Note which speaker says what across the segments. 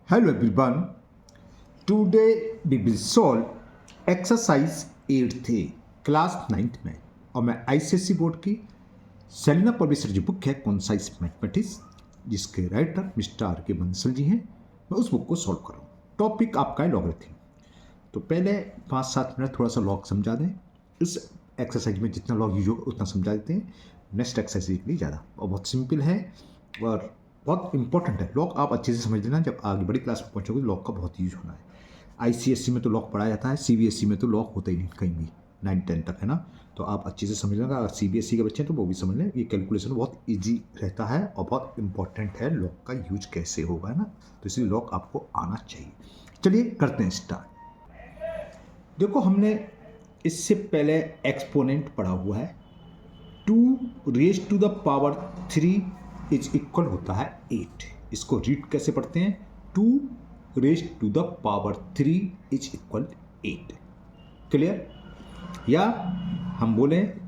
Speaker 1: Hello everyone. Today we will solve exercise 8th class 9th में और मैं ICSC board की सेलिना पब्लिशर जो बुक है कॉन्साइज मैथमेटिक्स जिसके राइटर मिस्टर आर के बंसल जी हैं, मैं उस बुक को सॉल्व कर रहा हूँ। टॉपिक आपका है लॉगरिथम। तो पहले 5-7 मिनट थोड़ा सा लॉग समझा दें। इस एक्सरसाइज में जितना लॉग यूज होगा उतना समझा देते हैं। नेक्स्ट एक्सरसाइज के लिए ज़्यादा और बहुत सिंपल है और बहुत इंपॉर्टेंट है। लॉग आप अच्छे से समझ लेना, जब आगे बड़ी क्लास में पहुंचोगे लॉग का बहुत यूज होना है। आईसीएससी में तो लॉग पढ़ाया जाता है, सीबीएसई में तो लॉग होता ही नहीं कहीं भी, 9-10 तक है ना। तो आप अच्छे से समझ लेना। अगर सीबीएसई के बच्चे हैं तो वो भी समझ लें, ये कैलकुलेशन बहुत ईजी रहता है और बहुत इंपॉर्टेंट है लॉग का यूज कैसे होगा, है ना। तो इसलिए लॉग आपको आना चाहिए। चलिए करते हैं स्टार्ट। देखो हमने इससे पहले एक्सपोनेंट पढ़ा हुआ है। 2 raise to the power 3 is equal होता है 8। इसको रीड कैसे पढ़ते हैं? 2 raise to the power 3 is equal 8। Clear? या हम बोलें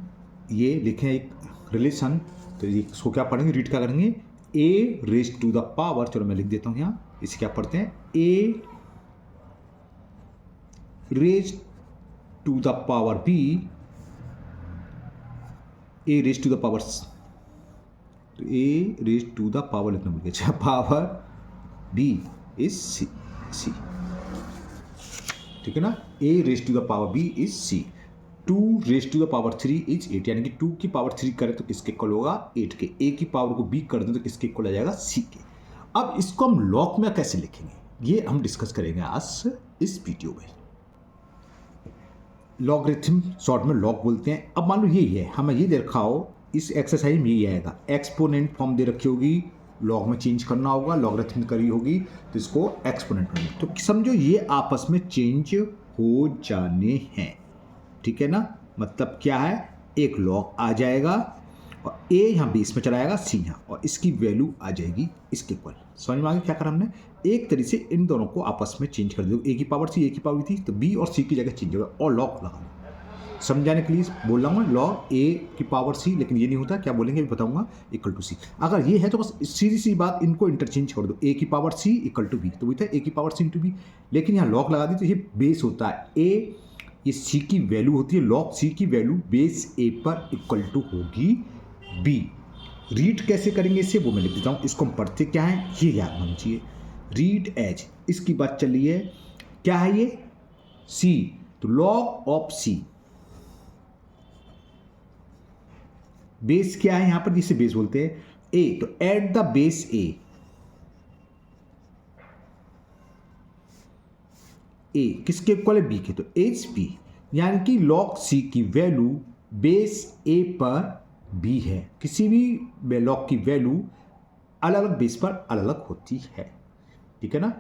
Speaker 1: ये लिखें एक रिलेशन, तो इसको क्या पढ़ेंगे, रीड क्या करेंगे? ए रेज टू द पावर, चलो मैं लिख देता हूँ यहाँ, इसे क्या पढ़ते हैं? A raise to the power b, a raise to the power, तो a raise to the power लिखना भूल गया, power b is c, c, ठीक है ना। A raise to the power b is c. 2 raise to the power 3 is 8, यानी कि 2 की पावर 3 करें तो किसके इक्वल होगा? 8 के। ए की पावर को बी कर दें तो किसके इक्वल आ जाएगा? सी के। अब इसको हम लॉग में कैसे लिखेंगे ये हम डिस्कस करेंगे आज इस वीडियो में। लॉगरिथम शॉर्ट में लॉग बोलते हैं। अब मान लो ये है, हमें ये दे रखा हो, इस एक्सरसाइज में ये आएगा, एक्सपोनेंट फॉर्म दे रखी होगी, लॉग में चेंज करना होगा, लॉगरिथम करी होगी तो इसको एक्सपोनेंट में, तो समझो ये आपस में चेंज हो जाने हैं, ठीक है ना। मतलब क्या है, एक लॉग आ जाएगा और ए यहाँ बेस में चला जाएगा, सी यहाँ, और इसकी वैल्यू आ जाएगी इसके इक्वल। समझ में आ गया क्या करा हमने? एक तरीके से इन दोनों को आपस में चेंज कर दो, ए की पावर सी, ए की पावर थी, तो बी और सी की जगह चेंज होगा और लॉग लगा दो। समझाने के लिए बोल रहा हूँ लॉग ए की पावर सी, लेकिन ये नहीं होता, क्या बोलेंगे अभी बताऊंगा, इक्वल टू सी। अगर ये है तो बस सीधी सी बात, इनको इंटरचेंज कर दो, ए की power c equal to b, तो वही था ए की पावर सी इंटू बी। लेकिन यहाँ लॉग लगा दी तो ये बेस होता है ए, ये सी की वैल्यू होती है, लॉग सी की वैल्यू बेस ए पर इक्वल टू होगी बी। रीड कैसे करेंगे इसे वो मैं लिख देता हूँ। इसको हम पढ़ते क्या है ये याद होना चाहिए। रीड एज, इसकी बात चल रही है, क्या है ये? सी, तो लॉग ऑफ सी, बेस क्या है यहां पर, जिसे बेस बोलते हैं ए, तो एट द बेस ए, ए किसके इक्वल है? बी के, तो एच बी, यानी कि लॉग सी की वैल्यू बेस ए पर बी है। किसी भी लॉग की वैल्यू अलग अलग बेस पर अलग अलग होती है, ठीक है ना।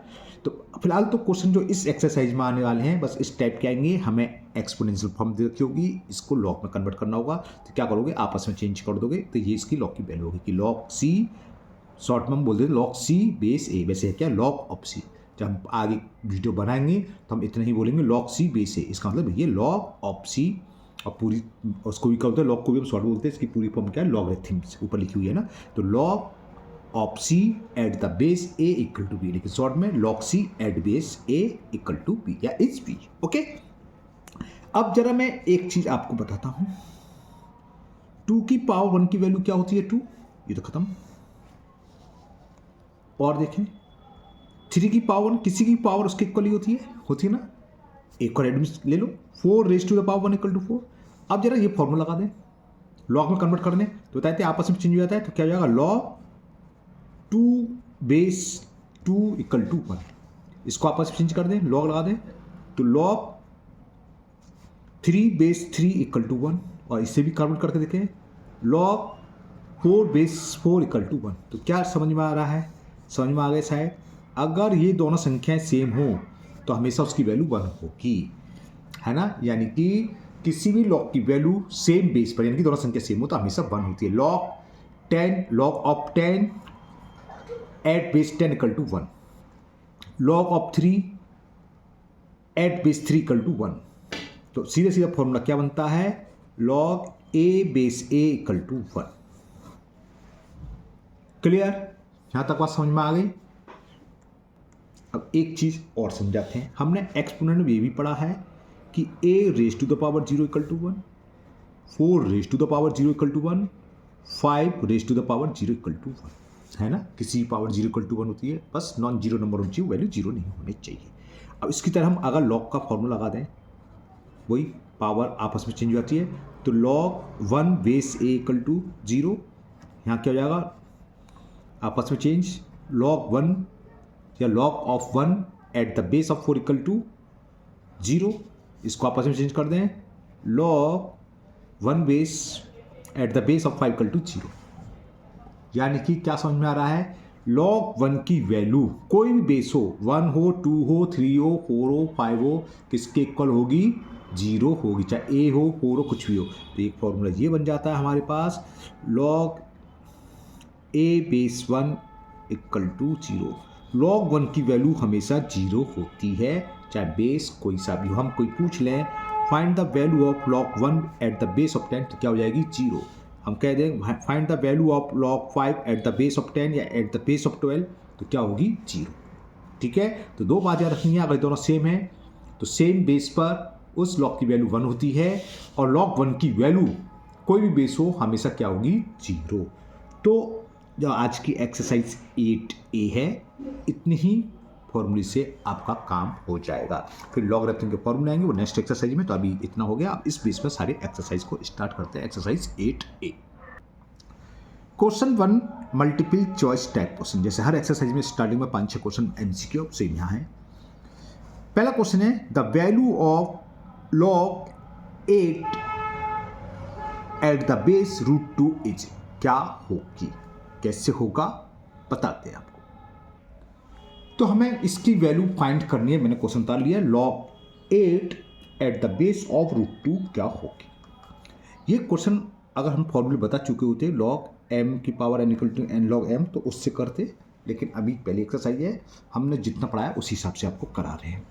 Speaker 1: तो फिलहाल तो क्वेश्चन जो इस एक्सरसाइज में आने वाले हैं बस इस टाइप के आएंगे। हमें एक्सपोनेंशियल फॉर्म दे रखी होगी, इसको लॉग में कन्वर्ट करना होगा, तो क्या करोगे, आपस में चेंज कर दोगे, तो ये इसकी लॉग की वैल्यू होगी कि लॉग सी, शॉर्ट में हम बोल देते लॉग सी बेस ए, वैसे है क्या, लॉग ऑफ सी। जब हम आगे वीडियो बनाएंगे तो हम इतना ही बोलेंगे लॉग सी बेस ए, इसका मतलब ये लॉग ऑफ सी, और पूरी उसको भी क्या होता है, लॉग को भी हम शॉर्ट बोलते हैं, इसकी पूरी फॉर्म क्या है, लॉगरिथम ऊपर लिखी हुई है ना। तो log of c at the base a equal to b, लेकिन शॉर्ट में log c at base a equal to b या इज बी। ओके, अब जरा मैं एक चीज आपको बताता हूं, 2 की पावर 1 की वैल्यू क्या होती है? 2, ये तो खत्म। और देखें 3 की पावर 1, किसी की पावर उसके इक्वल ही होती है ना। एक और एडमिट ले लो, 4 raise to the power 1 equal to 4। अब जरा ये फॉर्मूला लगा दें, लॉग में कन्वर्ट कर दें, तो बताते हैं आपस में चेंज हो जाता है, तो क्या हो जाएगा, लॉग 2 बेस 2 इक्वल टू 1। इसको आपस में चेंज कर दें, लॉग लगा दें, तो लॉग 3 बेस 3 इक्वल टू 1, और इससे भी कन्वर्ट करके देखें, लॉग 4 बेस 4 इक्वल टू 1। तो क्या समझ में आ रहा है? समझ में आ गया शायद। अगर ये दोनों संख्याएं सेम हो तो हमेशा उसकी वैल्यू 1 होगी, है ना। यानी कि किसी भी लॉग की वैल्यू सेम बेस पर, यानी कि दोनों संख्या सेम हो तो हमेशा 1 होती है। Log 10, log of 10 at base 10 equal to 1, log of 3 at base 3 equal to 1। तो सीधा सीधा फॉर्मूला क्या बनता है, log a base a equal to 1। Clear? यहां तक बात समझ में आ गई? अब एक चीज़ और समझाते हैं, हमने एक्सपोनेंट में ये भी पढ़ा है कि a raise to the power 0 equal to 1, 4 raise to the power 0 equal to 1, 5 raise to the power 0 equal to 1, है ना। किसी पावर 0 इक्वल टू 1 होती है, बस नॉन जीरो नंबर होनी चाहिए, वैल्यू 0 नहीं होनी चाहिए। अब इसकी तरह हम अगर लॉग का फॉर्मूला लगा दें, वही पावर आपस में चेंज हो जाती है, तो log 1 base a equal to 0, यहाँ क्या हो जाएगा आपस में चेंज, लॉग 1 या log of 1 at the base of 4 equal to 0, इसको आपस में चेंज कर दें, log 1 base at the base of 5 equal to 0। यानी कि क्या समझ में आ रहा है, लॉग 1 की वैल्यू कोई भी बेस हो, 1 हो, 2 हो, 3 हो, 4 हो, 5 हो, किसके इक्वल होगी, 0 होगी, चाहे a हो, 4 हो, कुछ भी हो। तो एक फॉर्मूला ये बन जाता है हमारे पास, log a base 1 equal to 0। Log 1 की वैल्यू हमेशा 0 होती है, चाहे बेस कोई सा भी हो। हम कोई पूछ लें find the value of log 1 at the base of 10, तो क्या हो जाएगी 0। हम कह दें find the value of log 5 eight the base of 10 या एट द बेस ऑफ 12, तो क्या होगी 0। ठीक है, तो दो बात याद रखनी है, अगर दोनों सेम है तो सेम बेस पर उस लॉग की वैल्यू 1 होती है, और लॉग 1 की वैल्यू कोई भी बेस हो हमेशा क्या होगी 0। तो जो आज की एक्सरसाइज 8A है, इतनी ही फॉर्मूले से आपका काम हो जाएगा। फिर लॉगरिथम के फॉर्मूले आएंगे वो नेक्स्ट एक्सरसाइज में। तो अभी इतना हो गया, अब इस बेस पर सारे एक्सरसाइज को स्टार्ट करते हैं। Exercise 8A, question 1 multiple choice type question. जैसे हर एक्सरसाइज में स्टार्टिंग में 5-6 क्वेश्चन MCQ सेम यहाँ है। पहला क्वेश्चन है the value of log 8 at the base root 2 is, क्या होगी, कैसे होगा बताते हैं आपको। तो हमें इसकी वैल्यू फाइंड करनी है। मैंने क्वेश्चन उतार लिया, log 8 at the base of root 2 क्या होगी। ये क्वेश्चन अगर हम फॉर्मूले बता चुके होते, लॉग m की power n equal to n log m, तो उससे करते, लेकिन अभी पहली एक्सरसाइज है, हमने जितना पढ़ाया उसी हिसाब से आपको करा रहे हैं।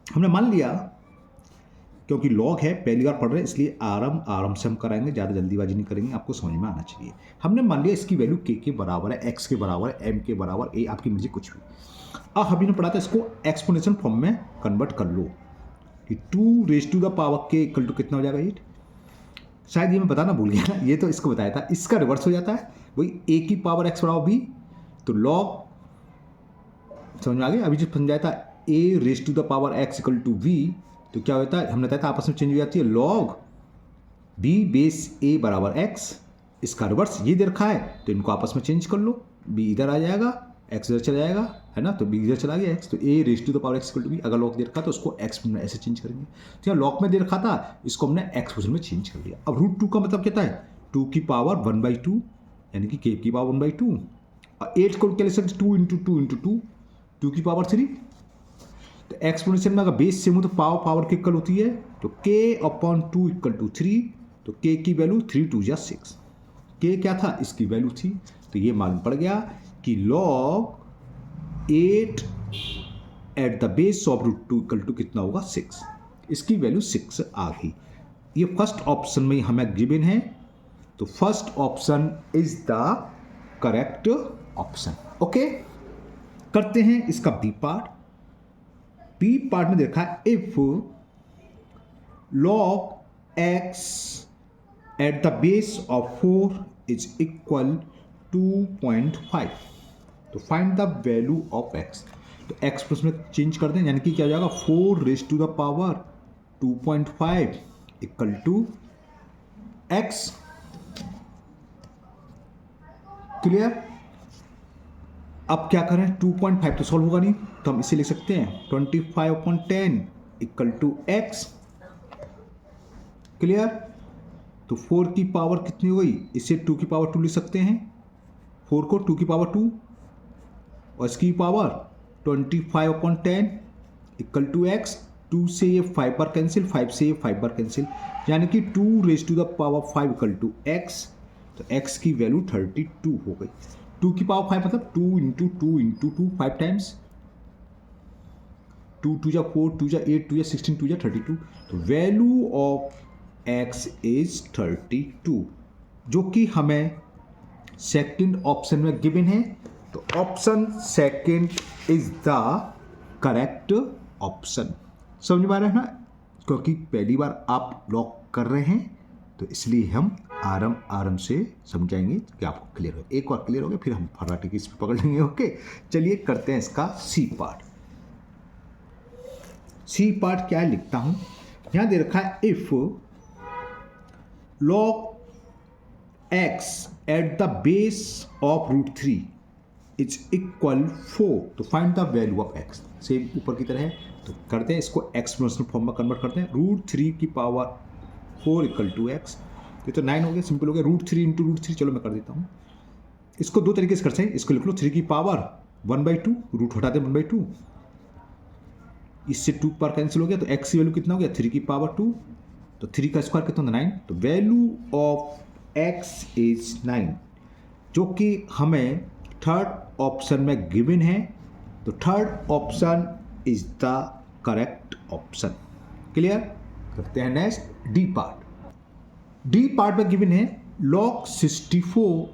Speaker 1: हमने मान लिया क्योंकि लॉग है, पहली बार पढ़ रहे हैं, इसलिए आराम से हम कराएंगे, ज़्यादा जल्दीबाजी नहीं करेंगे, आपको समझ में आना चाहिए। हमने मान लिया इसकी वैल्यू k के बराबर है, x के बराबर है, m के बराबर, a आपकी मर्जी कुछ भी। अब हमने पढ़ा था इसको एक्सपोनेंशियल फॉर्म में कन्वर्ट कर लो कि 2 raise to the power k equal to कितना हो जाएगा 8। शायद ये मैं बताना भूल गया ना, ये तो इसको बताया था, इसका रिवर्स हो जाता है, वही a की पावर x बराबर b, तो लॉग, समझ में आ गया। अभी जो समझाया था a raise to the power x equal to v, तो क्या होता है, हमने बताया था आपस में चेंज हो जाती है, लॉग b बेस a बराबर x, इसका रिवर्स ये दे रखा है, तो इनको आपस में चेंज कर लो, b इधर आ जाएगा, x इधर चला जाएगा, है ना, तो b इधर चला गया x, तो a raise to the power x equal to b। अगर लॉग दे रखा तो उसको x में ऐसे चेंज करेंगे, तो यहाँ लॉग में दे रखा था, इसको हमने x पोजिशन में चेंज कर लिया। अब रूट 2 का मतलब क्या है, 2 की पावर 1/2, यानी कि k की पावर 1/2, और 8 को क्या लिख सकते 2 इंटू 2 इंटू 2, 2 की पावर 3। तो एक्सपोनेंशियल में अगर बेस सेम हो तो पावर के इक्वल होती है, तो k अपॉन 2 इक्वल टू 3, तो k की वैल्यू 3 2 जा 6, k क्या था, इसकी वैल्यू थी, तो ये मालूम पड़ गया कि log 8 at the base of root 2 equal to कितना होगा 6, इसकी वैल्यू 6 आ गई। ये फर्स्ट ऑप्शन में हमें गिवन है, तो first option is the correct option. Okay, करते हैं इसका बी पार्ट। बी पार्ट में देखा है if log x at the base of 4 is equal 2.5, तो find the value of x। तो x प्लस में चेंज कर दें, यानी कि क्या हो जाएगा 4 raise to the power 2.5 equal to x। Clear. अब क्या करें, 2.5 तो सॉल्व होगा नहीं, तो हम इसे लिख सकते हैं 25/10 इक्वल टू x। क्लियर। तो 4 की पावर कितनी हो गई, इसे 2 की पावर 2 लिख सकते हैं, 4 को 2 की पावर 2 और इसकी पावर 25/10 इक्वल टू x। 2 से ये 5 बार कैंसिल, 5 से ये 5 बार कैंसिल, यानी कि 2 raise to the power 5 equal to x। तो x की वैल्यू 32 हो गई। 2 की पावर 5 मतलब 2 इंटू 2 इंटू 2, 5 टाइम्स, 2 2 जा 4, 2 जा 8, 2 जा 16, 2 जा 32। तो वैल्यू ऑफ x इज 32, जो कि हमें सेकंड ऑप्शन में गिवन है। तो option second is the correct option. समझ में आ रहा है ना, क्योंकि पहली बार आप लॉक कर रहे हैं तो इसलिए हम आराम से समझाएंगे कि आपको क्लियर हो। एक बार क्लियर हो गया फिर हम फर्राटे की स्पीड पकड़ लेंगे। ओके, चलिए करते हैं इसका सी पार्ट। सी पार्ट क्या है लिखता हूं, यहां दे रखा है if log x at the base of √3 is equal 4 तो find the value of x। Same ऊपर की तरह है तो करते हैं इसको एक्सपोनेंशियल फॉर्म में कन्वर्ट करते हैं। √3 की पावर 4 इक्वल टू x, ये तो 9 हो गया, सिंपल हो गया। √3 इंटू √3, चलो मैं कर देता हूँ इसको दो तरीके से कर सकते हैं। इसको लिख लो 3 की पावर 1/2, रूट हटाते 1/2, इससे 2 पर कैंसिल हो गया तो x की वैल्यू कितना हो गया 3 की पावर 2, तो 3 का स्क्वायर कितना 9, तो वैल्यू ऑफ x इज 9, जो कि हमें थर्ड ऑप्शन में गिवन है। तो third option is the correct option. Clear, करते हैं next D part. D part में गिवन है log 64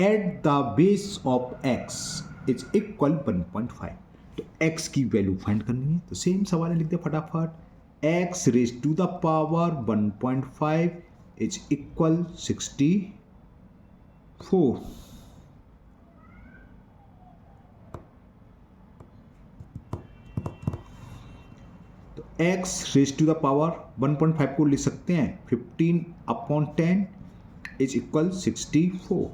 Speaker 1: eight the base of x is equal 1.5, तो x की वैल्यू फाइंड करनी है। तो सेम सवाल है, लिख दे फटाफट, x raise to the power 1.5 is equal 64। तो x raise to the power 1.5 को लिख सकते हैं 15/10 इज इक्वल 64।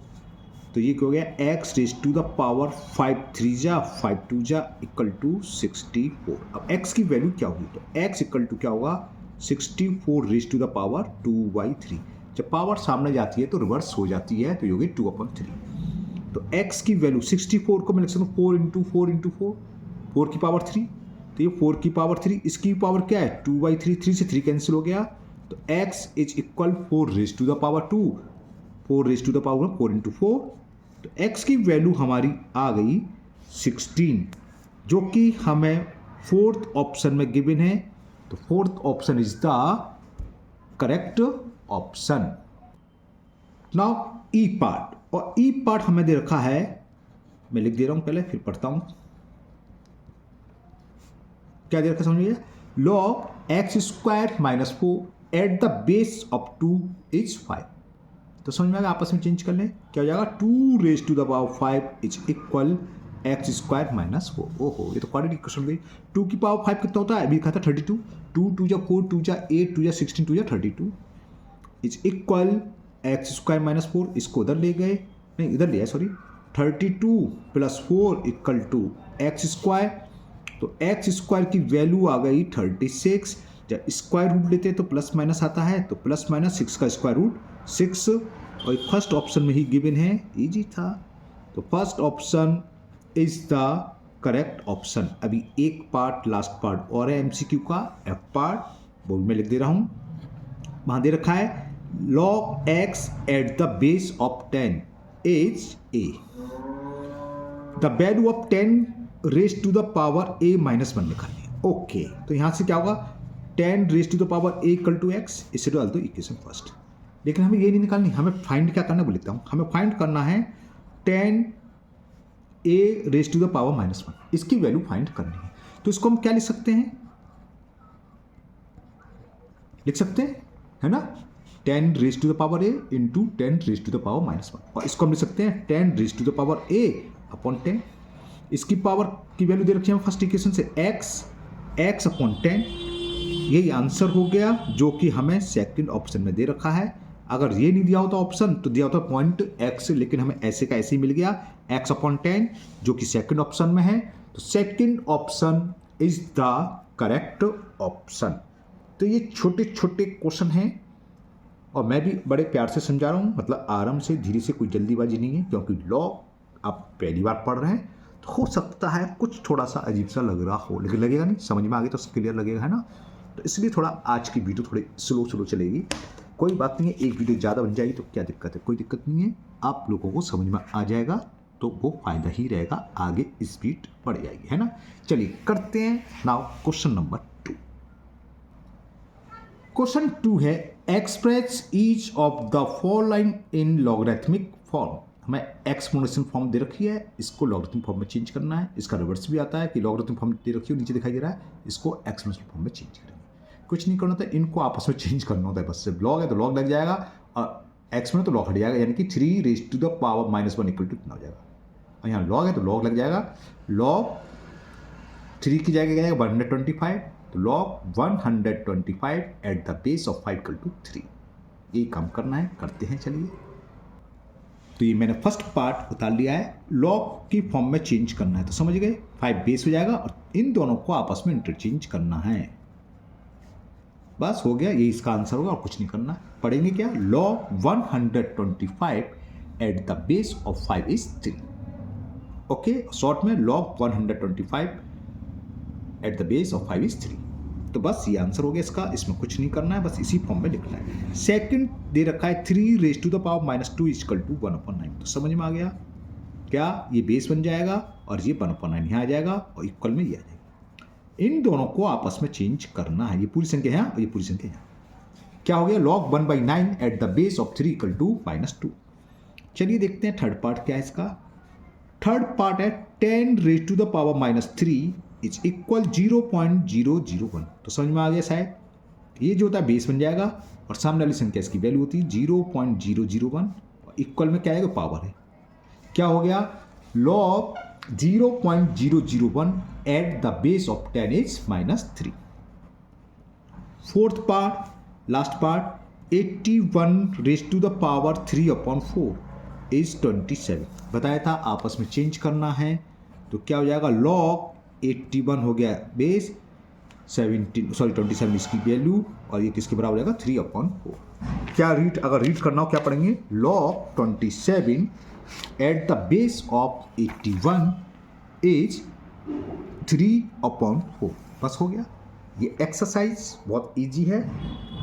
Speaker 1: तो ये क्या हो गया, x raise to the power 5 3 जा 5 2 जा इक्वल टू 64। अब x की वैल्यू क्या होगी, तो x इक्वल टू क्या होगा 64 रेज टू द पावर 2/3। जब पावर सामने जाती है तो रिवर्स हो जाती है, तो ये होगी 2/3। तो x की वैल्यू 64 को मैं लिख सकता हूँ 4 इंटू 4 इंटू 4 की पावर 3, तो ये 4 की पावर 3, इसकी पावर क्या है 2/3, 3 से 3 कैंसिल हो गया, तो x is equal 4 raise to the power 2, 4 raise to the power 4 into 4, तो x की वैल्यू हमारी आ गई 16, जो कि हमें फोर्थ ऑप्शन में गिवन है। तो fourth option is the correct option. Now E part, और ई पार्ट हमें दे रखा है, मैं लिख दे रहा हूं पहले फिर पढ़ता हूं क्या दे रखा समझिए, log x² - 4 eight the base of 2 is 5। तो समझ में आएगा, आपस में चेंज कर लें, क्या हो जाएगा 2 raise to the power 5 is equal x² - 4। ओहो, ये तो क्वाड्रेटिक इक्वेशन गई। 2 की पावर 5 कितना होता है, अभी लिखा था 32, 2 2 जा 4 2 जा 8 2 जा 16 2 जा 32 इज इक्वल x² - 4, इसको उधर ले गए, नहीं इधर लिया सॉरी, 32 + 4 इक्वल टू x², तो x² की वैल्यू आ गई 36। जब स्क्वायर रूट लेते हैं तो प्लस माइनस आता है, तो प्लस माइनस 6 का स्क्वायर रूट 6, और फर्स्ट ऑप्शन में ही गिवन है, इजी था। तो first option is the correct option. अभी एक पार्ट लास्ट पार्ट और है एमसीक्यू का, एफ पार्ट, वो मैं लिख दे रहा हूं, वहां दे रखा है log x at the base of 10 is a, the value of 10 raise to the power a - 1 निकालनी है। ओके, तो यहां से क्या होगा 10 raise to the power a equal to x, इसे डाल दो इक्वेशन फर्स्ट। लेकिन हमें ये नहीं निकालनी, हमें फाइंड क्या करना है वो लिखता हूं, हमें फाइंड करना है 10a raise to the power -1, इसकी वैल्यू फाइंड करनी है। तो इसको हम क्या लिख सकते हैं, लिख सकते हैं है ना, 10 raise to the power a into 10 raise to the power -1, और इसको हम लिख सकते हैं 10 raise to the power a upon 10। इसकी पावर की वैल्यू दे रखी है फर्स्ट इक्वेशन से x अपॉन 10, यही आंसर हो गया जो कि हमें सेकंड ऑप्शन में दे रखा है। अगर ये नहीं दिया होता ऑप्शन तो दिया होता पॉइंट x, लेकिन हमें ऐसे का ऐसे ही मिल गया x अपॉन 10 जो कि सेकंड ऑप्शन में है। तो second option is the correct option. तो ये छोटे छोटे क्वेश्चन हैं और मैं भी बड़े प्यार से समझा रहा हूँ, मतलब आराम से धीरे से, कोई जल्दीबाजी नहीं है, क्योंकि लॉ आप पहली बार पढ़ रहे हैं तो हो सकता है कुछ थोड़ा सा अजीब सा लग रहा हो, लेकिन लगेगा नहीं, समझ में आ गया तो क्लियर लगेगा, है ना। तो इसलिए थोड़ा आज की वीडियो थोड़ी स्लो चलेगी, कोई बात नहीं है, एक वीडियो ज़्यादा बन जाएगी तो क्या दिक्कत है, कोई दिक्कत नहीं है, आप लोगों को समझ में आ जाएगा तो वो फायदा ही रहेगा, आगे स्पीड बढ़ जाएगी, है ना। चलिए करते हैं नाउ क्वेश्चन नंबर 2। क्वेश्चन 2 है express each of the following in logarithmic form. हमें एक्सपोनेंशियल फॉर्म दे रखी है, इसको लॉगरिथम फॉर्म में चेंज करना है। इसका रिवर्स भी आता है कि लॉगरिथम फॉर्म दे रखी है नीचे दिखाई दे रहा है, इसको एक्सपोनेंशियल फॉर्म में चेंज करेंगे। कुछ नहीं करना होता, इनको आपस में चेंज करना होता है बस। सिर्फ लॉग है तो लॉग लग जाएगा और एक्स में तो लॉग हट जाएगा, यानी कि 3 raise to the power -1 equal to इतना हो जाएगा। और यहाँ लॉग है तो लॉग लग जाएगा, लॉग 3 की जगह जाएगा 125, तो log 125 at the base of 5 equal to 3। यही काम करना है, करते हैं चलिए। तो ये मैंने फर्स्ट पार्ट उतार लिया है, लॉग की फॉर्म में चेंज करना है, तो समझ गए 5 बेस हो जाएगा और इन दोनों को आपस में इंटरचेंज करना है। बस हो गया, ये इसका आंसर होगा और कुछ नहीं करना। पढ़ेंगे क्या, log 125 at the base of 5 is 3। Okay, short में log 125 at the base of 5 is 3। तो बस ये आंसर हो गया इसका, इसमें कुछ नहीं करना है, बस इसी फॉर्म में लिखना है। सेकंड दे रखा है 3 raise to the power -2 equal to 1/9। तो समझ में आ गया क्या, ये बेस बन जाएगा और ये 1/9 यहाँ आ जाएगा और इक्वल में ये आ जाएगा। इन दोनों को आपस में चेंज करना है, ये पूरी संख्या है और ये पूरी संख्या है। क्या हो गया, log 1/9 at the base of 3 equal to -2। चलिए देखते हैं थर्ड पार्ट क्या है इसका। थर्ड पार्ट है 10 raise to the power -3 is equal 0.001। तो समझ में आ गया शायद, ये जो होता है बेस बन जाएगा और सामने वाली संख्या इसकी वैल्यू होती है 0.001 और इक्वल में क्या आएगा, पावर है। क्या हो गया, log 0.001 at the base of 10 is -3। Fourth part, last part, 81 raise to the power 3/4 is 27। बताया था आपस में चेंज करना है, तो क्या हो जाएगा, log 81 हो गया बेस, 27 इसकी वैल्यू और ये किसके बराबर हो जाएगा, 3/4। क्या अगर रीड करना हो क्या पढ़ेंगे, log 27 eight the base of 81 is 3/4। बस हो गया। ये एक्सरसाइज बहुत इजी है,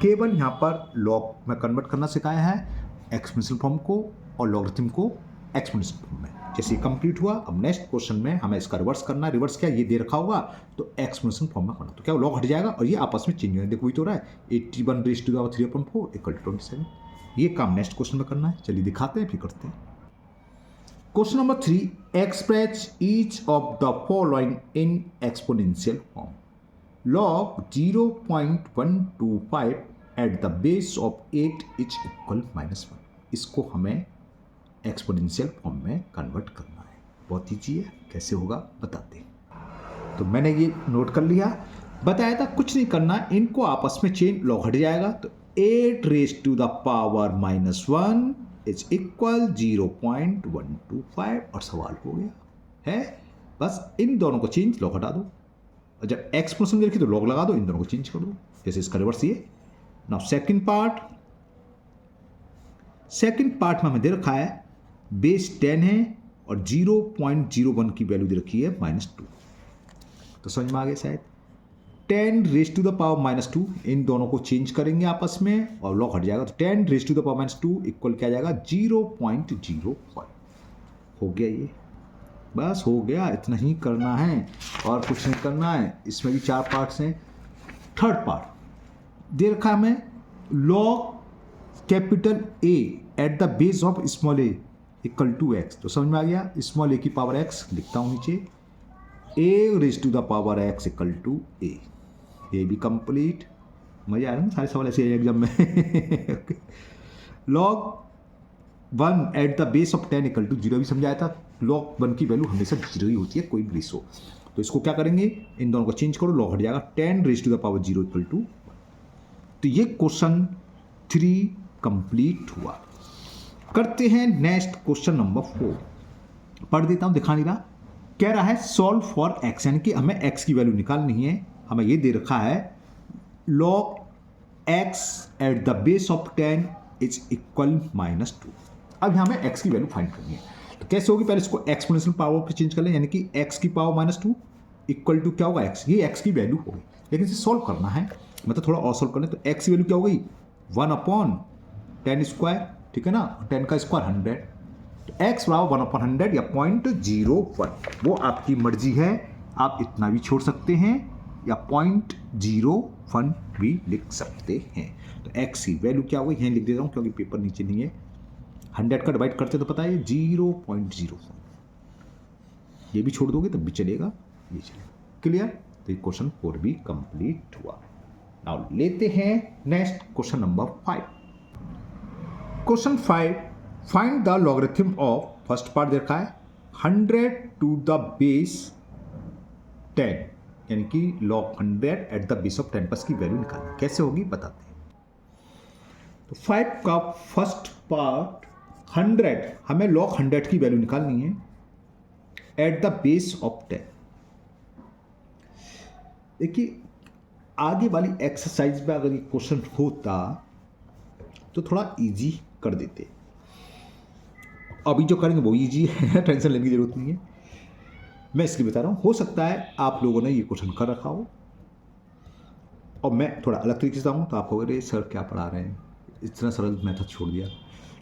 Speaker 1: केवल यहाँ पर लॉग में कन्वर्ट करना सिखाया है, एक्सपोनेंशियल फॉर्म को और लॉगरिथम को एक्सपोनेंशियल फॉर्म में। जैसे कंप्लीट हुआ, अब नेक्स्ट क्वेश्चन में हमें इसका रिवर्स करना है। रिवर्स क्या, ये दे रखा होगा तो एक्सपोनेंशियल फॉर्म में करना, तो क्या लॉग हट जाएगा और ये आपस में चेंज होने, देखो वही तो रहा है 81 raise to the power 3/4 equal to 27। ये काम नेक्स्ट क्वेश्चन में करना है, चलिए दिखाते हैं फिर करते हैं। Question number 3, express each of the following in exponential form. log 0.125 at the base of 8 is equal -1। इसको हमें एक्सपोनेंशियल फॉर्म में कन्वर्ट करना है, बहुत ईजी है, कैसे होगा बताते हैं। तो मैंने ये नोट कर लिया, बताया था कुछ नहीं करना, इनको आपस में चेंज, लॉग हट जाएगा तो 8 raise to the power -1 is equal 0.125 और सवाल हो गया है। बस इन दोनों को चेंज, लॉग हटा दो, और जब एक्सपोनेंशियल में रखी तो लॉग लगा दो, इन दोनों को चेंज कर दो, जैसे इसका रिवर्स ये। नाउ सेकंड पार्ट में हमें दे रखा है बेस 10 है और 0.01 की वैल्यू दे रखी है -2। तो समझ में आ गया शायद, 10 रेज टू द पावर -2, इन दोनों को चेंज करेंगे आपस में और लॉग हट जाएगा, तो 10 raise to the power -2 equal क्या जाएगा, 0.05। हो गया ये, बस हो गया, इतना ही करना है और कुछ नहीं करना है। इसमें भी 4 पार्ट्स हैं। थर्ड पार्ट दे रखा है हमें, log capital A at the base of small a equal to x. तो समझ में आ गया, स्मॉल ए की पावर एक्स लिखता हूँ नीचे, a raise to the power x equal to a. ये भी कंप्लीट, मजा आ रहा है ना, सारे सवाल ऐसे एग्जाम में। log 1 at the base of 10 equal to 0 भी समझाया था, log 1 की वैल्यू हमेशा 0 ही होती है, कोई भी बेस हो। तो इसको क्या करेंगे, इन दोनों को चेंज करो, लॉग हट जाएगा, 10 raise to the power 0 equal to 1। तो ये क्वेश्चन 3 कंप्लीट हुआ। करते हैं नेक्स्ट क्वेश्चन नंबर 4। पढ़ देता हूं, दिखा नहीं रहा। कह रहा है सॉल्व फॉर एक्स, यानी कि हमें एक्स की वैल्यू निकालनी है। हमें ये दे रखा है log x at the base of 10 is equal -2। अब हमें x की वैल्यू फाइंड करनी है, तो कैसे होगी, पहले इसको एक्सपोनेंशियल पावर पे चेंज कर लें, यानी कि x की पावर -2 इक्वल टू क्या होगा, x, ये x की वैल्यू होगी। लेकिन इसे सॉल्व करना है, मतलब थोड़ा और सॉल्व करना है, तो x की वैल्यू क्या हो गई, 1/10², ठीक है ना, 10 का स्क्वायर 100, तो x बराबर 1/100 या 0.01। वो आपकी मर्जी है, आप इतना भी छोड़ सकते हैं या 0.01 भी लिख सकते हैं। तो x की वैल्यू क्या होगी, यहीं लिख देता हूँ क्योंकि पेपर नीचे नहीं है, 100 का डिवाइड करते तो पता है 0.04, ये भी छोड़ दोगे तब भी चलेगा, ये चलेगा। क्लियर? तो ये क्वेश्चन 4 भी कंप्लीट हुआ। नाउ लेते हैं next question number 5। Question 5, find the logarithm of, first part देखा है 100 टू द बेस 10, यानी कि log 100 at the base of 10 plus की वैल्यू निकालना कैसे होगी बताते हैं। तो 5 का फर्स्ट पार्ट 100, हमें log 100 की वैल्यू निकालनी है एट द बेस ऑफ 10। देखिए आगे वाली एक्सरसाइज में अगर ये क्वेश्चन होता तो थोड़ा इजी कर देते, अभी जो करेंगे वो इजी है, टेंशन लेने की जरूरत नहीं है। मैं इसलिए बता रहा हूँ, हो सकता है आप लोगों ने ये क्वेश्चन कर रखा हो और मैं थोड़ा अलग तरीके से आऊँ तो आप कहोगे सर क्या पढ़ा रहे हैं, इतना सरल मेथड छोड़ दिया।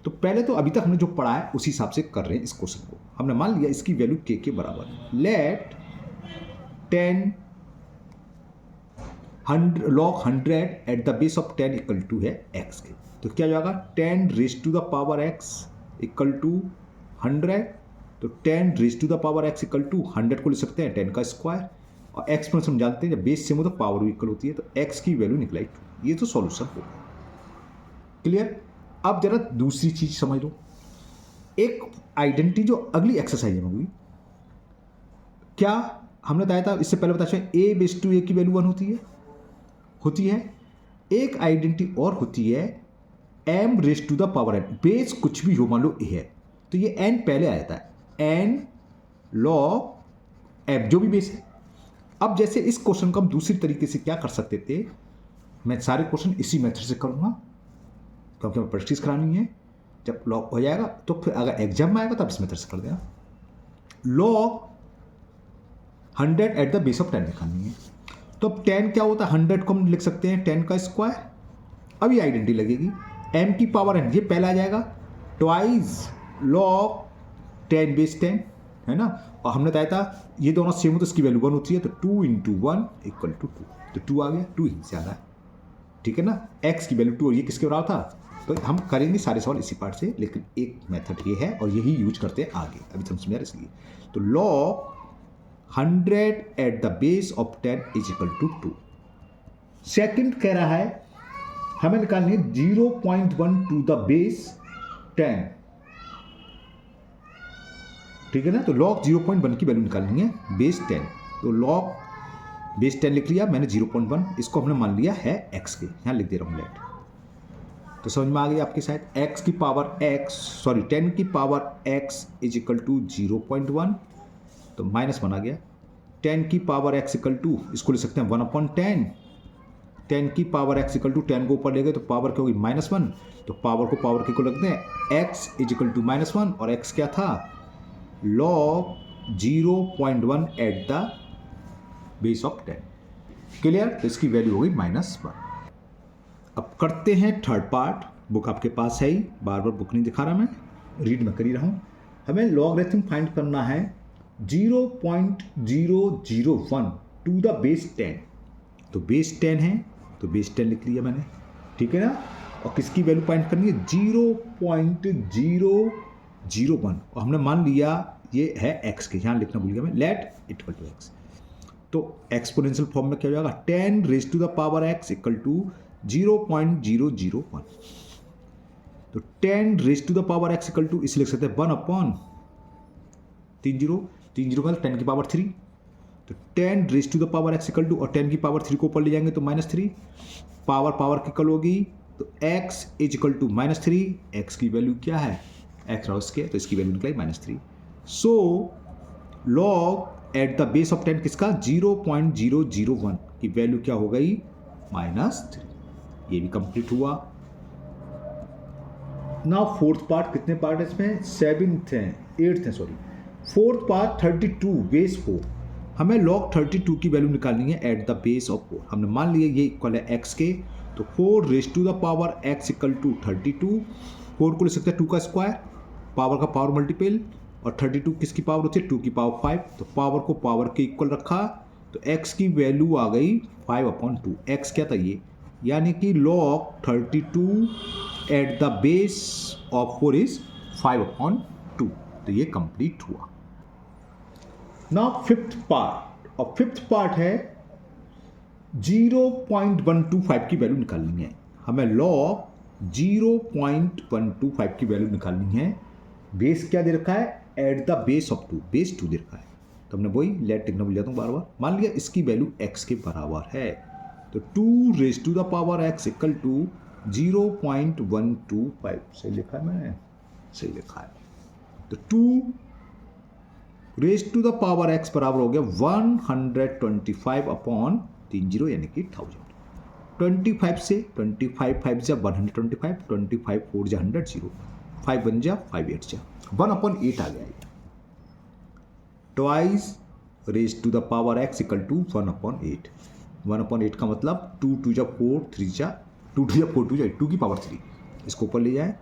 Speaker 1: तो पहले तो अभी तक हमने जो पढ़ा है उसी हिसाब से कर रहे हैं इस क्वेश्चन को। हमने मान लिया इसकी वैल्यू के बराबर है, let 10 log 100 at the base of 10 equal to है x के। तो क्या जाएगा 10 raise to the power x equal to 100, तो 10 raise to the power x equal to 100 को ले सकते हैं 10 का स्क्वायर, और एक्सपोनेंशियल हम जानते हैं जब बेस सेम हो तो पावर भी इक्वल होती है, तो x की वैल्यू निकलाई 2। ये तो सॉल्यूशन होगा। क्लियर? अब जरा दूसरी चीज समझ लो, एक आइडेंटिटी जो अगली एक्सरसाइज में होगी, क्या हमने बताया था इससे पहले बताया a बेस टू a की वैल्यू 1 होती है। एक आइडेंटिटी और होती है m raise to the power n, base कुछ भी हो, मान लो a है तो ये n पहले आ जाता है, n log m जो भी बेस है। अब जैसे इस क्वेश्चन को हम दूसरी तरीके से क्या कर सकते थे, मैं सारे क्वेश्चन इसी मेथड से करूंगा क्योंकि हमें प्रैक्टिस करानी है। जब लॉग हो जाएगा तो फिर अगर एग्जाम में आएगा तब इस मेथड से कर देना। log 100 at the base of 10 निकालनी है, तो अब 10 क्या होता है, 100 को हम लिख सकते हैं 10 का स्क्वायर। अब ये आइडेंटिटी लगेगी m की पावर n, ये पहला आ जाएगा ट्वाइस log 10 बेस 10, है ना। और हमने बताया था ये दोनों सेम हो तो इसकी वैल्यू 1 होती है, तो 2 इंटू 1 इक्वल टू 2, तो 2 आ गया, 2 ही से आ रहा है, ठीक है ना। x की वैल्यू 2 और ये किसके बराबर था, तो हम करेंगे सारे सवाल इसी पार्ट से, लेकिन एक मेथड ये है और यही यूज करते हैं आगे, अभी समझ में आ रहा है इसलिए। तो log 100 at the base of 10 is equal to 2। Second कह रहा है हमें निकालनी है 0.1 टू द बेस 10, ठीक है ना। तो log 0.1 की वैल्यू निकालनी है बेस 10, तो log बेस 10 लिख लिया मैंने 0.1, इसको हमने मान लिया है x के, यहां लिख दे रहा हूं लेट। तो समझ में आ गई आपके शायद, x की पावर x, सॉरी 10 की power x is equal to 0.1, तो -1 आ गया। 10 की पावर x इक्वल टू, इसको ले सकते हैं 1/10, 10 की पावर x इक्वल टू 10 को ऊपर ले गए तो पावर क्या होगी -1, तो पावर को पावर के को रखते हैं, x इज इक्वल टू -1 और x क्या था log 0.1 eight the base of 10। Clear? तो इसकी वैल्यू होगी -1। अब करते हैं थर्ड पार्ट, बुक आपके पास है ही, बार बार बुक नहीं दिखा रहा मैं, रीड में कर ही रहा हूँ। हमें लॉगरिथम फाइंड करना है 0.001 टू द बेस 10, तो बेस 10 है तो बेस 10 लिख लिया मैंने, ठीक है ना। और किसकी वैल्यू फाइंड करनी है 0.001, और हमने मान लिया ये है x के, यहाँ लिखना भूल गया मैं, लेट इक्वल टू x, तो एक्सपोनेंशियल फॉर्म में क्या हो जाएगा 10 raise to the power x equal to 0.001, तो 10 raise to the power x equal to इसे लिख सकते हैं 1/30 का 10 की पावर 3, तो 10 raise to the power x equal to, और 10 की पावर 3 को ऊपर ले जाएंगे तो -3, पावर की इक्वल होगी, तो x is equal to -3, x की वैल्यू क्या है x राउस के, तो इसकी वैल्यू निकलाई -3। So log at the base of 10 किसका 0.001 की वैल्यू क्या हो गई -3। ये भी कंप्लीट हुआ। नाउ फोर्थ पार्ट, कितने पार्ट है इसमें 7th हैं 8th हैं सॉरी, फोर्थ पार्ट 32 बेस 4, हमें log 32 की वैल्यू निकालनी है एट द बेस ऑफ 4। हमने मान लिया ये इक्वल है x के, तो 4 raise to the power x equal to 32, 4 को ले सकते हैं 2 का स्क्वायर, पावर का पावर मल्टीपल, और 32 किसकी पावर होती है 2 की पावर 5, तो पावर को पावर के इक्वल रखा, तो x की वैल्यू आ गई 5/2। x क्या था ये, यानी कि log 32 eight the base of 4 is 5/2। तो ये कंप्लीट हुआ। नाउ फिफ्थ पार्ट, और फिफ्थ पार्ट है 0.125 की वैल्यू निकालनी है। हमें लॉग 0.125 की वैल्यू निकालनी है। बेस क्या दे रखा है? Eight the base of 2, base 2 दे रखा है। तो हमने वही लेट लिखना भूल जाता हूँ बार बार। मान लिया इसकी वैल्यू x के बराबर है, तो 2 raise to the power x equal to 0.125। सही लिखा है मैंने? सही लिखा है। तो 2 raise to the power x बराबर हो गया 125/30 यानी कि 1000। 25 से 25 5 जा 125, 25 4 जा 100, 0 5 1 जा 5 8 जा 1/8 आ गया। Twice raise to the power x equal to 1/8। 1/8 का मतलब 2 2 जा 4, 3 जा 2 2 जा 4 2 जा 2 की पावर 3। इसको ऊपर ले जाए,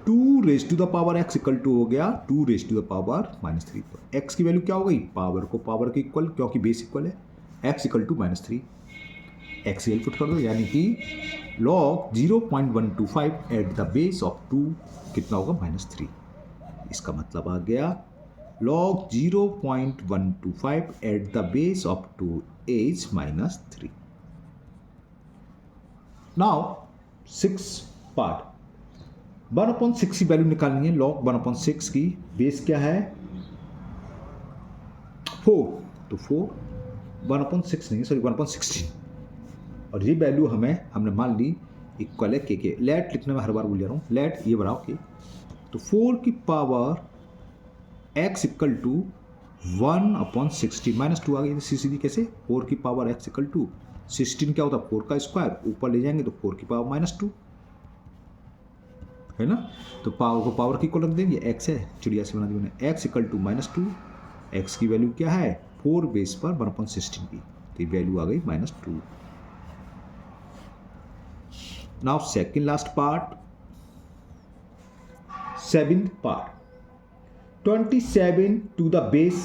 Speaker 1: 2 raise to the power x equal to हो गया 2 रेज टू द पावर -3। तो x की वैल्यू क्या हो गई? पावर को पावर के इक्वल, क्योंकि बेस इक्वल है। x इक्वल टू -3, x एल पुट कर दो, यानी कि log 0.125 at the base of 2 कितना होगा? -3। इसका मतलब आ गया log 0.125 at the base of 2 is -3. Now 6 part 1/6 की वैल्यू निकालनी है। log 1/6 की बेस क्या है? 4, तो 4 1/6 नहीं, सॉरी 1/16, और ये वैल्यू हमने मान ली इक्वल है के। लेट लिखने में हर बार भूल जा रहा हूँ। लेट ये बढ़ाओ के, तो 4 की पावर x इक्वल टू 1/16 -2 आ गई सीधी। कैसे? 4 की पावर x इक्वल टू 16 क्या होता है? 4 का स्क्वायर, ऊपर ले जाएंगे तो 4 की पावर -2 है ना। तो पावर को पावर की इक्वल रख देंगे। x है, चिड़िया से बना दी मैंने। x इक्वल टू -2, x की वैल्यू क्या है? 4 बेस पर 1/16 की, तो वैल्यू आ गई -2। Now second last part, 7th part 27 to the base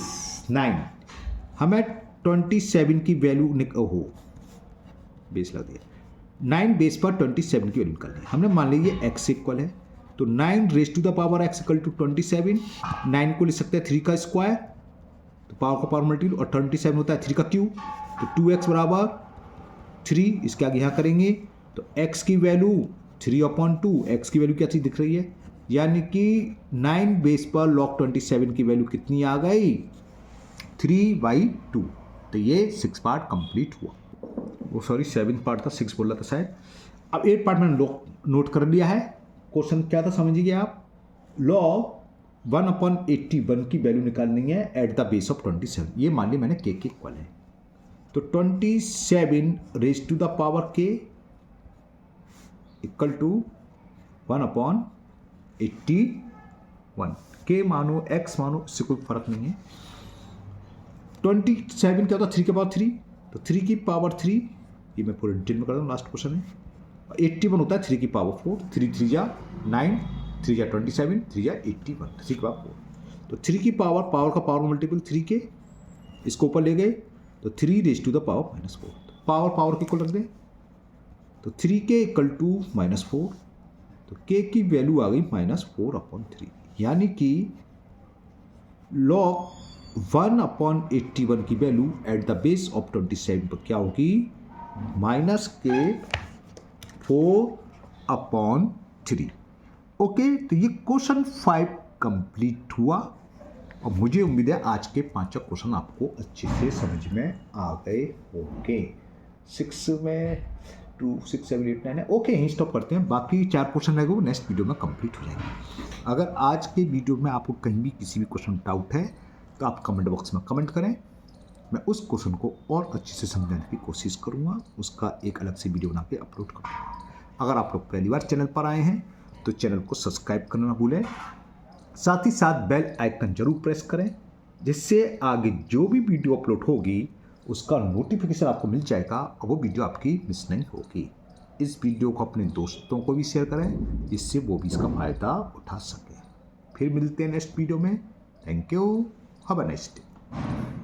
Speaker 1: 9। हमें 27 की वैल्यू बेस लग दिया 9 बेस पर 27 की वैल्यू निकालनी है। हमने मान लिया x इक्वल है, तो 9 raise to the power x equal to 27। 9 को लिख सकते हैं 3 का स्क्वायर, तो पावर का पावर मल्टीपल, और 27 होता है 3 का क्यूब, तो 2x बराबर 3। इसके आगे यहाँ करेंगे तो x की वैल्यू 3/2, x की वैल्यू क्या चीज दिख रही है? यानी कि 9 बेस पर log 27 की वैल्यू कितनी आ गई? 3/2। तो ये 6 पार्ट कंप्लीट हुआ। वो सॉरी 7 पार्ट था, 6 बोल रहा था शायद। अब 8 पार्ट मैंने नोट कर लिया है। क्वेश्चन क्या था समझिए आप? log 1/81 की वैल्यू निकालनी है एट द बेस ऑफ 27। ये मान लिया मैंने के इक्वल है, तो 27 raise to the power k equal to 1/81। के मानो x मानो, इससे कोई फर्क नहीं है। 27 क्या होता है? 3 के पावर 3, तो 3 की पावर 3, ये मैं पूरे डिटेल में कर दूँ, लास्ट क्वेश्चन है। 81 होता है 3 की पावर 4, 3 3 जा 9, 3 जा 27, 3 जा 81, 3 की पावर 4। तो 3 की पावर का पावर मल्टीपल 3 के, इसको ऊपर ले गए तो 3 raise to the power -4। Power के इक्वल रख दें, तो 3k इक्वल टू -4, तो k की वैल्यू आ गई -4/3। यानी कि log 1/81 की value eight the base of 27 पर क्या होगी? -k 4/3। ओके, तो ये क्वेश्चन 5 कंप्लीट हुआ, और मुझे उम्मीद है आज के 5 क्वेश्चन आपको अच्छे से समझ में आ गए होंगे। 6 में 2 6 7 8 9 है। ओके, यहीं स्टॉप करते हैं। बाकी 4 क्वेश्चन रहेंगे वो नेक्स्ट वीडियो में कंप्लीट हो जाएंगे। अगर आज के वीडियो में आपको कहीं भी किसी भी क्वेश्चन डाउट है तो आप कमेंट बॉक्स में कमेंट करें, मैं उस क्वेश्चन को और अच्छे से समझाने की कोशिश करूँगा, उसका एक अलग से वीडियो बना के अपलोड करूँगा। अगर आप लोग पहली बार चैनल पर आए हैं तो चैनल को सब्सक्राइब करना ना भूलें, साथ ही साथ बेल आइकन जरूर प्रेस करें, जिससे आगे जो भी वीडियो अपलोड होगी उसका नोटिफिकेशन आपको मिल जाएगा और वो वीडियो आपकी मिस नहीं होगी। इस वीडियो को अपने दोस्तों को भी शेयर करें, जिससे वो भी इसका फ़ायदा उठा सकें। फिर मिलते हैं नेक्स्ट वीडियो में। Thank you, have a nice day.